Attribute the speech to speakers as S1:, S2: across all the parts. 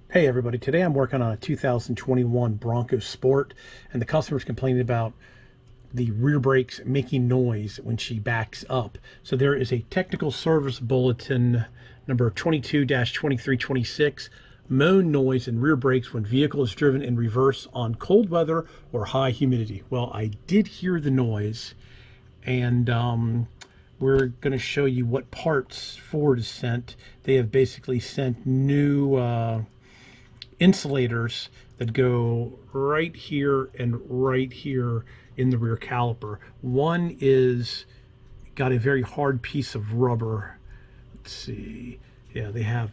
S1: Hey everybody, today I'm working on a 2021 Bronco Sport, and the customer's complaining about the rear brakes making noise when she backs up. So there is a technical service bulletin number 22-2326, Moan Noise and rear brakes when vehicle is driven in reverse on cold weather or high humidity. Well, I did hear the noise, and we're going to show you what parts Ford has sent. They have basically sent new insulators that go right here and right here in the rear caliper. One is got a very hard piece of rubber. Let's see. Yeah,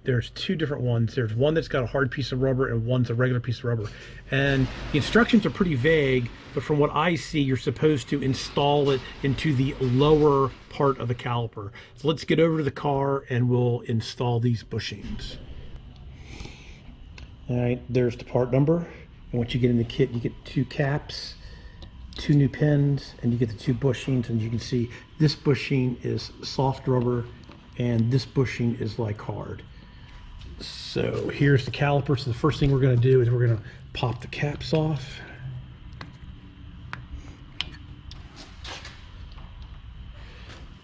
S1: there's two different ones. There's one that's got a hard piece of rubber and one's a regular piece of rubber. And the instructions are pretty vague, but from what I see, you're supposed to install it into the lower part of the caliper. So let's get over to the car and we'll install these bushings. All right, there's the part number. And once you get in the kit, you get two caps, two new pins, and you get the two bushings. And you can see this bushing is soft rubber and this bushing is like hard. So here's the caliper. So the first thing we're going to do is we're going to pop the caps off.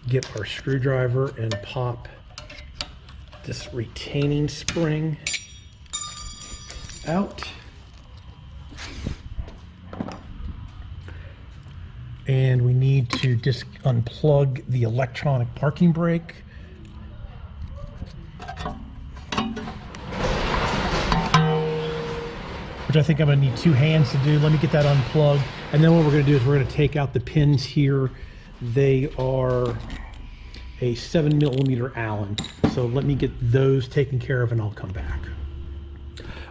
S1: Get our screwdriver and pop this retaining spring out. And we need to just unplug the electronic parking brake. Which I think I'm gonna need two hands to do. Let me get that unplugged. And then what we're gonna do is we're gonna take out the pins here. They are a 7mm Allen. So let me get those taken care of and I'll come back.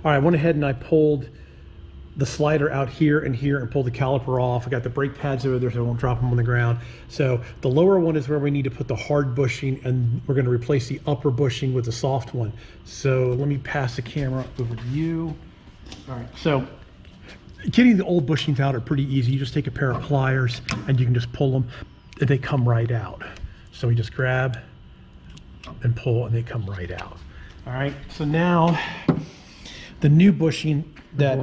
S1: All right, I went ahead and I pulled the slider out here and pulled the caliper off. I got the brake pads over there so I won't drop them on the ground. So the lower one is where we need to put the hard bushing, and we're going to replace the upper bushing with the soft one. So let me pass the camera over to you. All right, so getting the old bushings out are pretty easy. You just take a pair of pliers and you can just pull them and they come right out. So we just grab and pull and they come right out. All right, so now the new bushing that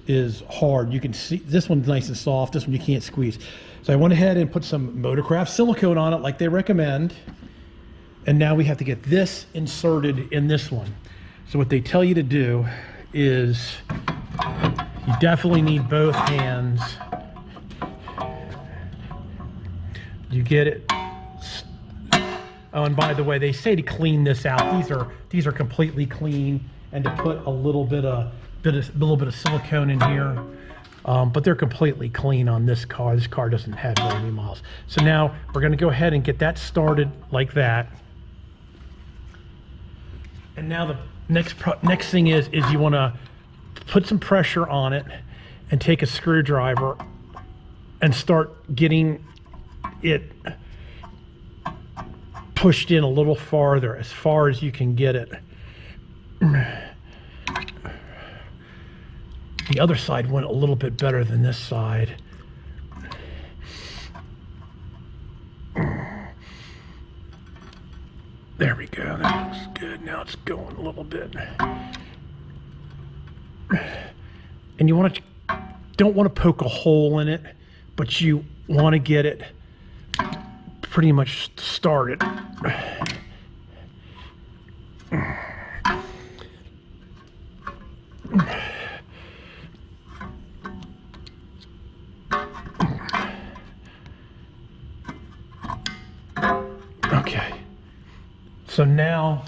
S1: is hard. You can see this one's nice and soft. This one you can't squeeze. So I went ahead and put some Motorcraft silicone on it like they recommend. And now we have to get this inserted in this one. So what they tell you to do is you definitely need both hands. You get it. Oh, and by the way, they say to clean this out. These are completely clean, and to put a little bit of silicone in here, but they're completely clean on this car. This car doesn't have very many miles. So now we're going to go ahead and get that started like that. And now the next thing is you want to put some pressure on it and take a screwdriver and start getting it pushed in a little farther, as far as you can get it. The other side went a little bit better than this side. There we go, that looks good. Now it's going a little bit. And you don't want to poke a hole in it, but you want to get it pretty much started. Okay, so now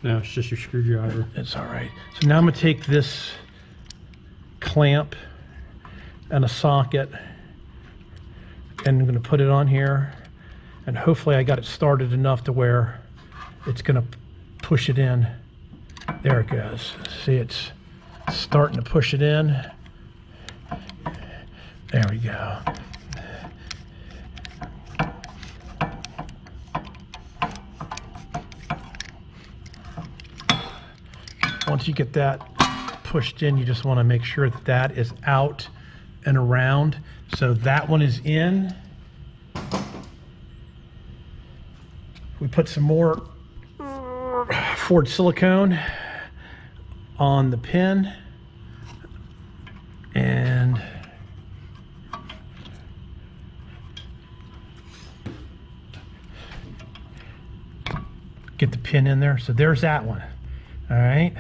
S1: it's just your screwdriver. It's all right. So now I'm gonna take this clamp and a socket and I'm gonna put it on here, and hopefully I got it started enough to where it's gonna push it in. There it goes. See, it's starting to push it in. There we go. Once you get that pushed in, you just want to make sure that that is out and around. So that one is in. We put some more Ford silicone on the pin, and get the pin in there. So there's that one. All right.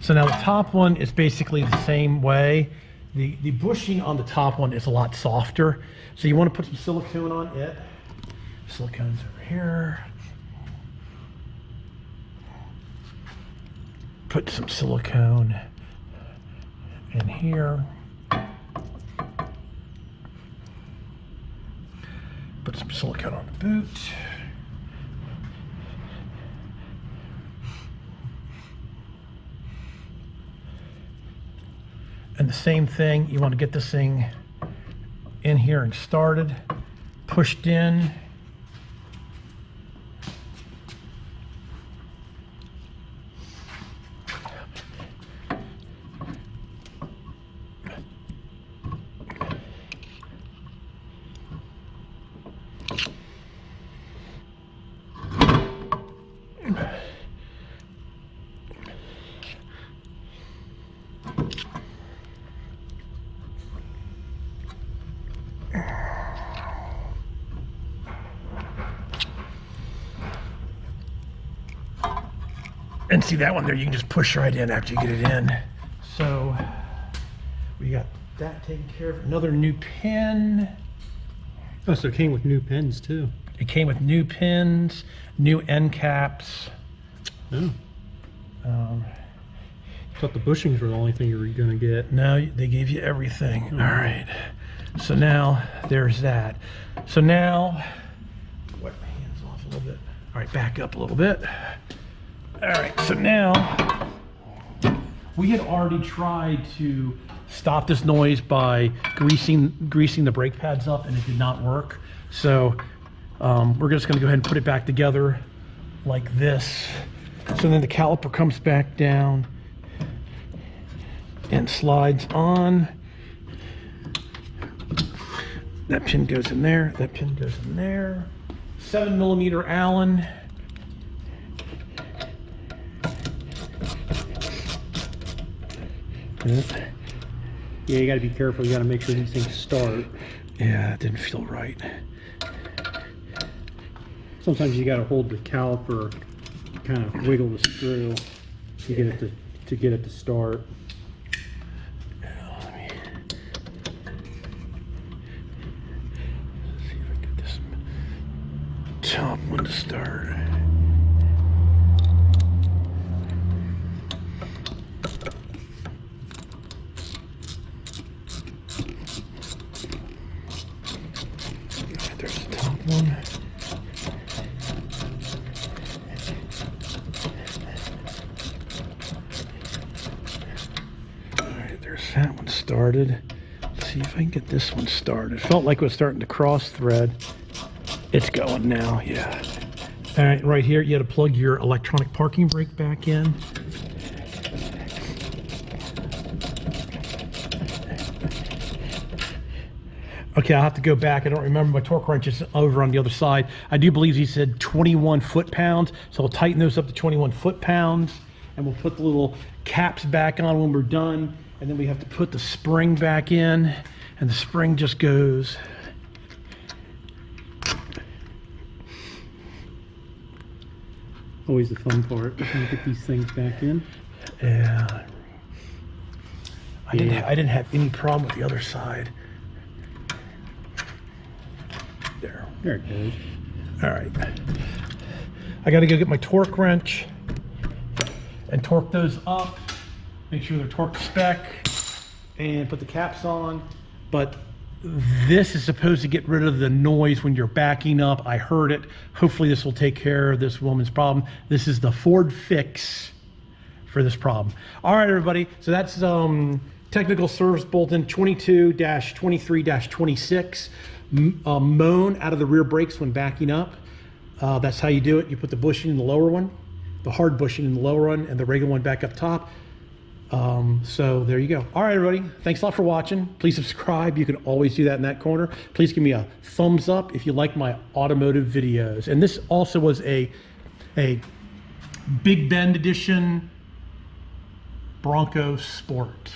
S1: So now the top one is basically the same way. The bushing on the top one is a lot softer. So you want to put some silicone on it. Silicone's over here. Put some silicone in here. Put some silicone on the boot. And the same thing, you want to get this thing in here and started, pushed in. And see that one there, you can just push right in after you get it in. So we got that taken care of. Another new pin.
S2: Oh, so it came with new pins too.
S1: It came with new pins, new end caps.
S2: Oh. Thought the bushings were the only thing you were gonna get.
S1: No, they gave you everything. All right. So now there's that. So now, wipe my hands off a little bit. All right, back up a little bit. All right, so now we had already tried to stop this noise by greasing the brake pads up, and it did not work. So we're just going to go ahead and put it back together like this. So then the caliper comes back down and slides on. That pin goes in there. That pin goes in there. 7mm Allen.
S2: Yeah, you got to be careful. You got to make sure these things start.
S1: Yeah, it didn't feel right.
S2: Sometimes you got to hold the caliper, kind of wiggle the screw to get it to start.
S1: Let me see if I get this top one to start. There's the top one. That one started. Let's see if I can get this one started. Felt like it was starting to cross thread. It's going now, yeah. All right, right here, you got to plug your electronic parking brake back in. Okay, I'll have to go back. I don't remember. My torque wrench is over on the other side. I do believe he said 21 foot-pounds, so I'll tighten those up to 21 foot-pounds, and we'll put the little caps back on when we're done, and then we have to put the spring back in, and the spring just goes.
S2: Always the fun part, trying to get these things back in.
S1: Yeah. I didn't have any problem with the other side.
S2: There it goes.
S1: All right. I got to go get my torque wrench and torque those up. Make sure they're torque spec and put the caps on. But this is supposed to get rid of the noise when you're backing up. I heard it. Hopefully this will take care of this woman's problem. This is the Ford fix for this problem. All right, everybody. So that's technical service bulletin 22-23-26. Moan out of the rear brakes when backing up. That's how you do it. You put the bushing in the lower one, the hard bushing in the lower one, and the regular one back up top. So there you go. All right, everybody. Thanks a lot for watching. Please subscribe. You can always do that in that corner. Please give me a thumbs up if you like my automotive videos. And this also was a Big Bend edition Bronco Sport.